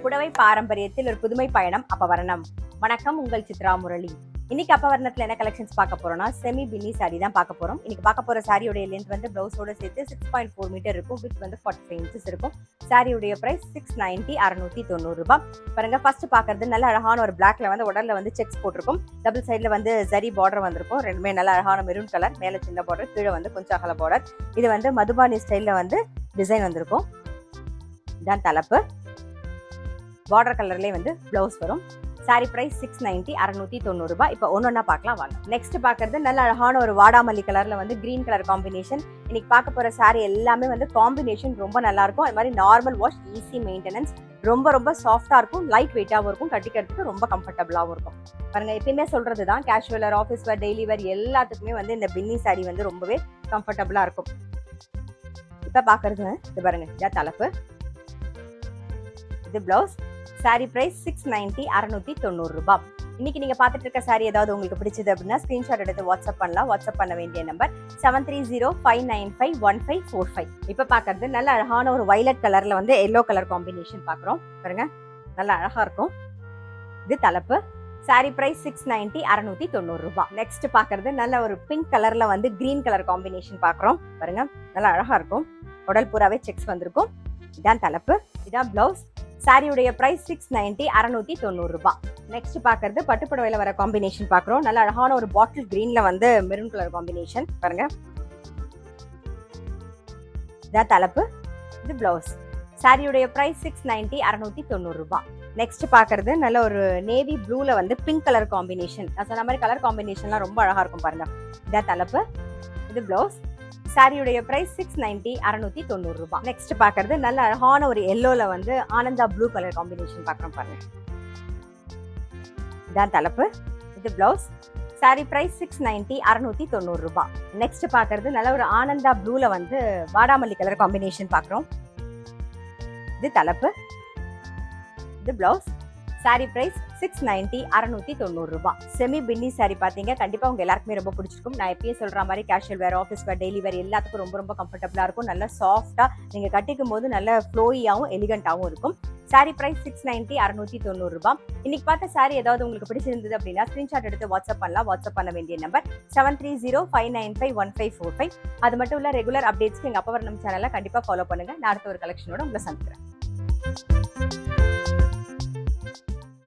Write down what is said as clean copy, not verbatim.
புடவை பாரம்பரியத்தில் ஒரு புதுமை பயணம் அப்பவரணம். வணக்கம், உங்கள் சித்ரா முரளி. இன்னைக்கு அப்பவரணத்துல என்ன கலெக்ஷன்ஸ் பார்க்க போறோம்னா செமி பின்னி சாரி தான் பார்க்க போறோம். இன்னைக்கு பார்க்க போற சாரியோட லென்த் வந்து பிளவுஸோட சேர்த்து 6.4 மீட்டர் இருக்கும். வித் வந்து 45 இன்ச்சஸ் இருக்கும். சாரியோட பிரைஸ் 690 690 ரூபாய். பாருங்க, ஃபர்ஸ்ட் பாக்குறது நல்ல அழகான ஒரு பிளாக்ல வந்து உடல்ல வந்து செக்ஸ் போட்டிருக்கும். டபுள் சைட்ல வந்து ஜரி பார்டர் வந்திருக்கும். ரெண்டுமே நல்ல அழகான மெரூன் கலர். மேல சின்ன பார்டர், கீழே வந்து கொஞ்சம் அகல பார்டர். இது வந்து மதுபானி ஸ்டைல்ல வந்து டிசைன் வந்திருக்கும். இதான் தலைப்பு. பார்டர் கலர்லேயே வந்து பிளவுஸ் வரும். சாரி பிரைஸ் 690 690 ரூபாய். இப்போ ஒன்னொன்னா பார்க்கலாம் வாங்க. நெக்ஸ்ட் பாக்குறது நல்ல அழகான ஒரு வாடாமல்லி கலர்ல வந்து கிரீன் கலர் காம்பினேஷன். இன்னைக்கு பார்க்க போற சாரி எல்லாமே வந்து காம்பினேஷன் ரொம்ப நல்லா இருக்கும். அது மாதிரி நார்மல் வாஷ், ஈஸி மெயின்டெனன்ஸ், ரொம்ப ரொம்ப சாஃப்டா இருக்கும், லைட் வெயிட்டாகவும் இருக்கும், கட்டிக்கிறதுக்கு ரொம்ப கம்ஃபர்டபுளாகவும் இருக்கும். பாருங்க, எப்பயுமே சொல்றது தான், கேஷுவல் வேர், ஆஃபீஸ் வேர், டெய்லி வேர் எல்லாத்துக்குமே வந்து இந்த பின்னி சாரி வந்து ரொம்பவே கம்ஃபர்டபுளா இருக்கும். இப்ப பாக்குறது இது பாருங்க, இதான் தலைப்பு, இது பிளவுஸ். சாரி பிரைஸ் 690 690 ரூபாய். இன்னைக்கு நீங்க பாத்துட்டு இருக்க சாரி ஏதாவது உங்களுக்கு பிடிச்சது அப்படின்னா ஸ்கிரீன்ஷாட் எடுத்து வாட்ஸ்அப் பண்ணலாம். வாட்ஸ்அப் பண்ண வேண்டிய நம்பர் 7305951545. இப்ப பாக்குறது நல்ல அழகான ஒரு வயலட் கலர்ல வந்து எல்லோ கலர் காம்பினேஷன் பாக்குறோம். பாருங்க, நல்ல அழகா இருக்கும். இது தலைப்பு. சாரி பிரைஸ் 690 690 ரூபாய். நெக்ஸ்ட் பாக்குறது நல்ல ஒரு பிங்க் கலர்ல வந்து கிரீன் கலர் காம்பினேஷன் பாக்குறோம். பாருங்க, நல்ல அழகா இருக்கும். உடல் பூராவே செக்ஸ் வந்திருக்கும். இதான் தலைப்பு, இதான் பிளவுஸ். சாரியுடைய பிரைஸ் 690 690 ரூபாய். நெக்ஸ்ட் பாக்குறது பட்டுப்புடவையில வர காம்பினேஷன் பாக்குறோம். நல்ல அழகான ஒரு பாட்டில் கிரீன்ல வந்து மெரூன் கலர் காம்பினேஷன். பாருங்க, இதான் தலைப்பு, இது பிளவுஸ். சாரியுடைய பிரைஸ் 690 690 ரூபாய். நெக்ஸ்ட் பாக்குறது நல்ல ஒரு நேவி ப்ளூல வந்து பிங்க் கலர் காம்பினேஷன். நான் சொன்ன மாதிரி கலர் காம்பினேஷன்லாம் ரொம்ப அழகா இருக்கும். பாருங்க, இதான் தலைப்பு, இது பிளவுஸ். சாரியுடைய பிரைஸ் 690 690 ரூபாய். நெக்ஸ்ட் பாக்குறது நல்ல அழகான ஒரு எல்லோல வந்து ஆனந்தா ப்ளூ கலர் காம்பினேஷன் பாக்குறோம். பாருங்க, இதான் தலைப்பு, இது பிளவுஸ். சாரி பிரைஸ் 690 690 ரூபாய். நெக்ஸ்ட் பாக்குறது நல்ல ஒரு ஆனந்தா ப்ளூல வந்து வாடாமல்லி கலர் காம்பினேஷன் பாக்குறோம். இது தலைப்பு, இது பிளவுஸ். சாரி பிரைஸ் 690 690 ரூபாய். செமி பின்னி சாரி பாத்தீங்க, கண்டிப்பா உங்க எல்லாருக்குமே ரொம்ப பிடிச்சிருக்கும். நான் எப்பயே சொல்ற மாதிரி கேஷுவல் வேர், ஆஃபீஸ் வேர், டெய்லி வேர் எல்லாத்துக்கும் ரொம்ப ரொம்ப கம்ஃபர்டபுளா இருக்கும். நல்ல சாஃப்டா நீங்க கட்டிக்கும் போது நல்ல ஃப்ளோயியாவும் எலிகண்டாவும் இருக்கும். சாரி பிரைஸ் 690 690 ரூபாய். இன்னைக்கு பார்த்த சாரி ஏதாவது உங்களுக்கு பிடிச்சிருந்தது அப்படின்னா ஸ்கிரீன்ஷாட் எடுத்து வாட்ஸ்அப் பண்ணலாம். வாட்ஸ்அப் பண்ண வேண்டிய நம்பர் 7305951545. அது மட்டும் இல்ல, ரெகுலர் அப்டேட்ஸ்க்கு எங்க அப்பவரணம் சேனலை கண்டிப்பா ஃபாலோ பண்ணுங்க. நான் அடுத்த ஒரு கலெக்ஷனோட உங்களை சந்திக்கிறேன்.